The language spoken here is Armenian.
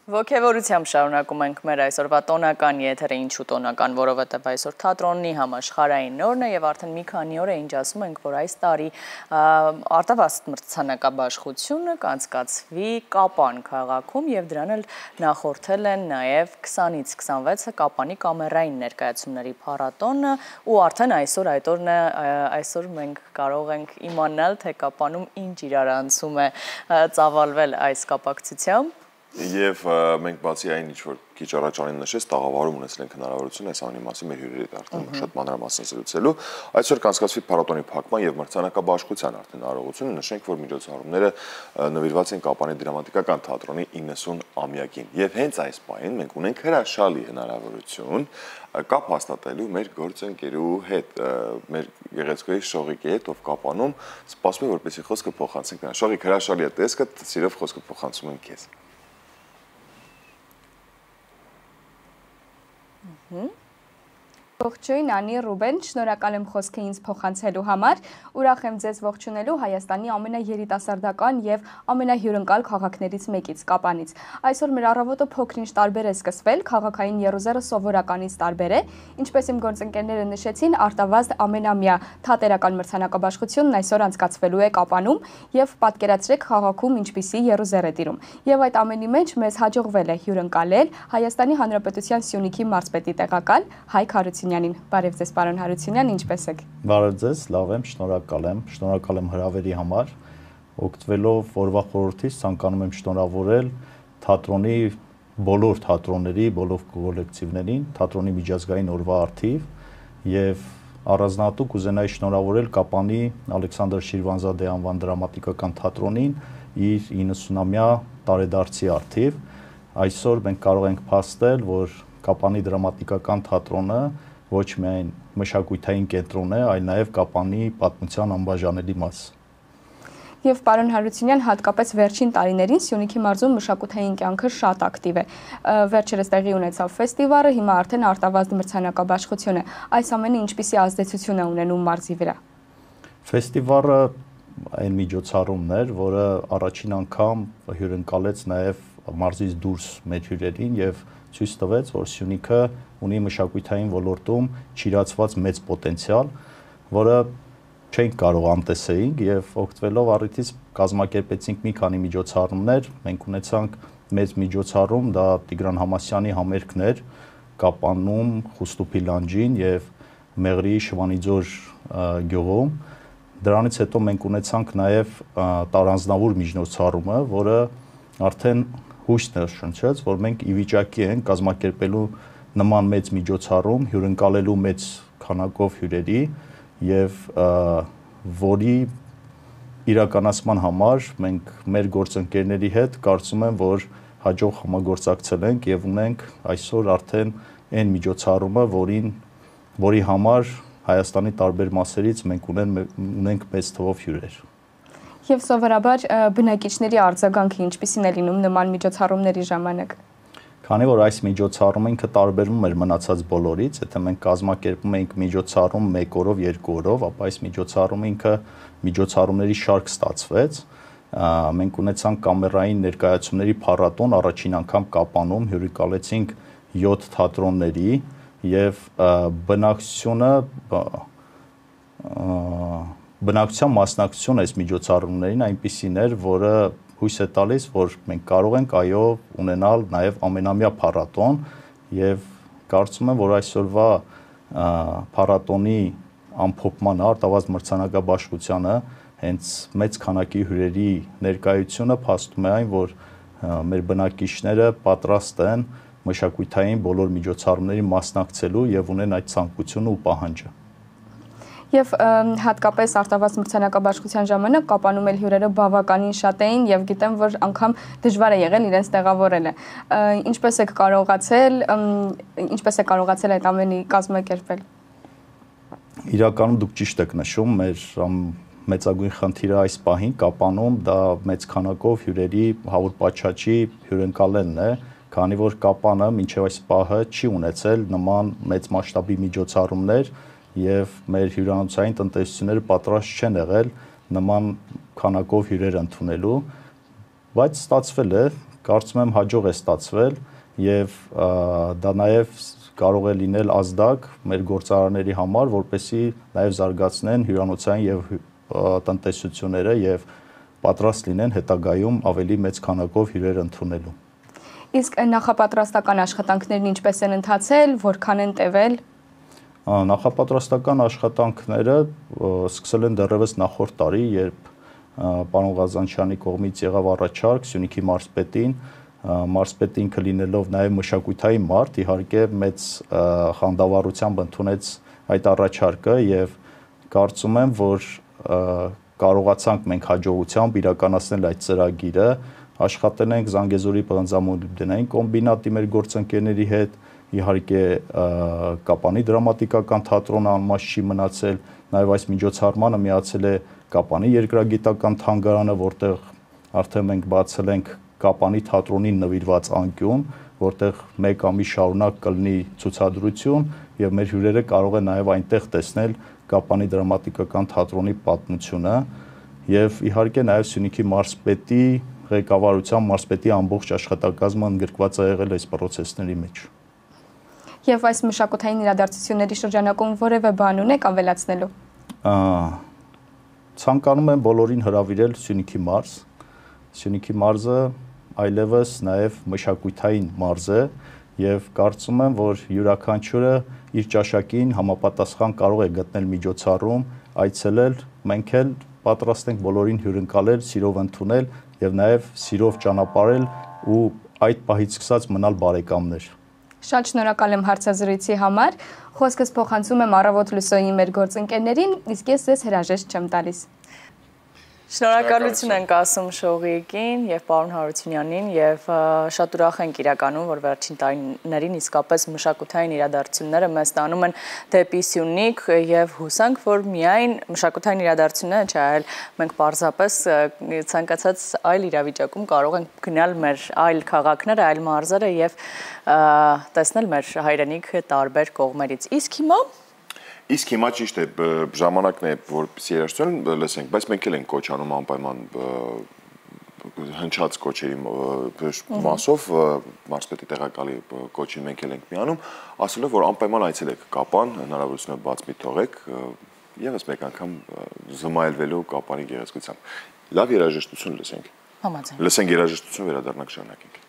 Ոգևորությամբ շարունակում ենք մեր այսօրվա տոնական եթերը, ինչու տոնական, որովհետև այսօր թատրոնի համաշխարհային օրն է եւ արդեն մի քանի օր է ինչ ասում ենք, որ այս տարի արտավազդ մրցանակաբաշխությունը կանցկացվի Կապան քաղաքում եւ դրան էլ նախորդել են նաեւ 20-ից 26-ը Կապանի կամերային ներկայացումների փառատոնը ու արդեն այսօր այդ օրն է, այսօր մենք կարող ենք իմանալ, թե Կապանում ինչ իրարանցում է ծավալվել այս կապակցությամբ Եվ մենք բացի այն ինչ-որ քիչ առաջ անին նշեց, տաղավարում ունեցել ենք հնարավորություն այս ամենի մասին մեր հյուրերի հետ արդեն շատ մանրամասն զրուցելու։ Այսօր կանցկացվի փառատոնի փակման եւ մրցանակաբաշխության արդեն արարողությունը, նշենք, որ միջոցառումները նվիրված են Կապանի դրամատիկական թատրոնի 90-ամյակին։ Եվ հենց այս պահին մենք ունենք հրաշալի հնարավորություն կապ հաստատելու մեր գործընկերու հետ, մեր գեղեցկուհի Շողիկի հետ, ով Կապանում սպասում է, որպեսզի խոսքը փոխանցենք նրան։ Շողիկ, հրաշալի է տեսքը, սիրով խոսքը փոխանցում ենք քեզ։ Ողջույն, Անի, Ռուբեն, շնորհակալ եմ խոսքը ինձ փոխանցելու համար, ուրախ եմ ձեզ ողջունելու Հայաստանի ամենաերիտասարդական եւ ամենահյուրընկալ քաղաքներից մեկից, Կապանից։ Այսօր մեր առավոտը փոքր-ինչ տարբեր է սկսվել, քաղաքային եռուզեռը սովորականից տարբեր է, ինչպես իմ գործընկերները նշեցին, արտավազդ ամենամյա թատերական մրցանակաբաշխությունն այսօր անցկացվելու է Կապանում եւ պատկերացրեք քաղաքում ինչպիսի եռուզեռ է տիրում։ Եվ այդ ամենի մեջ մեզ հաջողվել է հյուրընկալել Հայաստանի Հանրապետության Սյունիքի մարզպետի տեղակալ Հայկ Հարությունյանին։ Բարև ձեզ, պարոն Հարությունյան, ինչպես եք։ Բարև ձեզ, լավ եմ, շնորհակալ եմ հրավերի համար։ Օգտվելով օրվա խորհրդից ցանկանում եմ շնորհավորել թատրոնի բոլոր թատրոնների, բոլոր կոլեկտիվներին, թատրոնի միջազգային օրվա առթիվ եւ առանձնահատուկ կուզենայի շնորհավորել Կապանի Ալեքսանդր Շիրվանզադե անվան դրամատիկական թատրոնին իր 90-ամյա տարեդարձի առթիվ։ Այսօր մենք կարող ենք փաստել, որ Կապանի դրամատիկական թատրոնը ոչ միայն մշակութային կենտրոն է, այլ նաև Կապանի պատմության անբաժանելի մաս։ Եվ պարոն Հարությունյան, հատկապես վերջին տարիներին Սյունիքի մարզում մշակութային կյանքը շատ ակտիվ է։ Վերջերս տեղի ունեցավ ֆեստիվալը, հիմա արդեն արտավազդ մրցանակաբաշխությունը։ Այս ամենը ինչպիսի ազդեցություն է ունենում մարզի վրա։ Ֆեստիվալը այն միջոցառումն էր, որը առաջին անգամ հյուրընկալեց նաև մարզից դուրս մեր հյուրերին եւ ցույց տվեց, որ Սյունիքը ունի մշակութային ոլորտում չիրացված մեծ պոտենցիալ, որը չենք կարող անտեսեինք եւ օգտվելով առիթից կազմակերպեցինք մի քանի միջոցառումներ, մենք ունեցանք մեծ միջոցառում, դա Տիգրան Համասյանի համերգն էր Կապանում, Խուստուփի լանջին եւ Մեղրիի Շվանիձոր գյուղում։ Դրանից հետո մենք ունեցանք նաեւ տարանձնավոր միջոցառումը, որը արդեն հույս ներշնչեց, որ մենք ի վիճակի ենք կազմակերպելու նման մեծ միջոցառում, հյուրընկալելու մեծ քանակով հյուրերի եւ որի իրականացման համար մենք մեր գործընկերների հետ կարծում եմ, որ հաջող համագործակցել ենք եւ ունենք այսօր արդեն այն միջոցառումը, որի համար Հայաստանի տարբեր մասերից մենք ունենք մեծ թվով հյուրեր։ Եվ սովորաբար բնակիչների արձագանքը ինչպիսին է լինում նման միջոցառումների ժամանակ։ Քանի որ այս միջոցառումը ինքը տարբերվում էր մնացած բոլորից, եթե մենք կազմակերպում էինք միջոցառում 1 օրով, 2 օրով, ապա այս միջոցառումը ինքը միջոցառումների շարք ստացվեց։ Մենք ունեցանք կամերային ներկայացումների փառատոն առաջին անգամ Կապանում, հյուրընկալեցինք 7 թատրոնների եւ բնակչության մասնակցությունը այս միջոցառումներին այնպիսին էր, որը հույս է տալիս, որ մենք կարող ենք այո ունենալ նաև ամենամյա փառատոն եւ կարծում եմ, որ այսօրվա փառատոնի ամփոփմանը, արտավազդ մրցանակաբաշխությանը հենց մեծ քանակի հյուրերի ներկայությունը փաստում է այն, որ մեր բնակիչները պատրաստ են մշակութային բոլոր միջոցառումներին մասնակցելու եւ ունեն այդ ցանկությունը ու պահանջը։ Եվ հատկապես արտավազդ մրցանակաբաշխության ժամանակ Կապանում էլ հյուրերը բավականին շատ էին եւ գիտեմ, որ անգամ դժվար է եղել իրենց տեղավորելը։ Ինչպես եք կարողացել այդ ամենի կազմակերպել։ Իրականում դուք ճիշտ եք նշում, մեր մեծագույն խնդիրը այս պահին Կապանում դա մեծ քանակով հյուրերի հավուր պատշաճի հյուրընկալելն է, քանի որ Կապանը մինչև այս պահը չի ունեցել նման մեծ մասշտաբի միջոցառումներ եւ մեր հյուրանոցային տնտեսությունները պատրաստ չեն եղել նման քանակով հյուրեր ընդունելու, բայց ստացվել է կարծում եմ հաջող է ստացվել եւ դա նաեւ կարող է լինել ազդակ մեր գործարանների համար, որպեսզի նաեւ զարգացնեն հյուրանոցային եւ տնտեսությունները եւ պատրաստ լինեն հետագայում ավելի մեծ քանակով հյուրեր ընդունելու։ Իսկ նախապատրաստական աշխատանքներն ինչպես են ընթացել, որքան են տևել։ Նախապատրաստական աշխատանքները սկսել են դեռևս նախորդ տարի, երբ պարոն Ղազանչյանի կողմից եղավ առաջարկ Սյունիքի մարզպետին, մարզպետին կլինելով նաև մշակութային մարդ, իհարկե մեծ խանդավառությամբ ընդունեց այդ առաջարկը եւ կարծում եմ, որ կարողացանք մենք հաջողությամբ իրականացնել այդ ծրագիրը, աշխատել ենք Զանգեզուրի պղնձամոլիբդենային կոմբինատի մեր գործընկերների հետ, իհարկե Կապանի դրամատիկական թատրոնը անմաս չի մնացել, նաև այս միջոցառմանը միացել է Կապանի երկրագիտական թանգարանը, որտեղ արդեն մենք բացել ենք Կապանի թատրոնին նվիրված անկյուն, որտեղ 1 ամիս շարունակ կլինի ցուցադրություն եւ մեր հյուրերը կարող են նաեւ այնտեղ տեսնել Կապանի դրամատիկական թատրոնի պատմությունը եւ իհարկե նաեւ Սյունիքի մարզպետի ղեկավարությամբ մարզպետի ամբողջ աշխատակազմը ընդգրկված է եղել այս process-ների մեջ։ Եվ այս մշակութային իրադարձությունների շրջանակում որևէ բան ունեք ավելացնելու։ Ցանկանում եմ բոլորին հրավիրել Սյունիքի մարզ։ Սյունիքի մարզը այլևս նաև մշակութային մարզ է եւ կարծում եմ, որ յուրաքանչյուրը իր ճաշակին համապատասխան կարող է գտնել միջոցառում, այցելել, մենք էլ պատրաստ ենք բոլորին հյուրընկալել, սիրով ընդունել եւ նաև սիրով ճանապարհել ու այդ պահից սկսած մնալ բարեկամներ։ Շատ շնորհակալ եմ հարցազրույցի համար։ Խոսքս փոխանցում եմ Առավոտ լուսոյի մեր գործընկերներին, իսկ ես ձեզ հրաժեշտ չեմ տալիս։ Շնորհակալություն ենք ասում Շողիկին եւ պարոն Հարությունյանին եւ շատ ուրախ ենք իրականում, որ վերջին տարիներին իսկապես մշակութային իրադարձությունները մեզ տանում են դեպի Սյունիք եւ հուսանք, որ միայն մշակութային իրադարձությունները չէ, այլ մենք պարզապես ցանկացած այլ իրավիճակում կարող ենք գնալ մեր այլ քաղաքները, այլ մարզերը եւ տեսնել մեր հայրենիքը տարբեր կողմերից։ Իսկ հիմա ճիշտ է, ժամանակն է, որպեսզի երաժշտություն լսենք, բայց մենք էլ ենք կոչ անում անպայման հնչած կոչերի մասով, մարզպետի տեղակալի կոչին մենք էլ ենք միանում, ասելով, որ անպայման այցելեք Կապան, հնարավորությունը բաց մի թողեք, եւս մեկ անգամ զմայելվելու Կապանի գեղեցկությամբ։ Լավ երաժշտություն լսենք։ Համաձայն։ Լսենք երաժշտություն, վերադառնանք շարունակենք։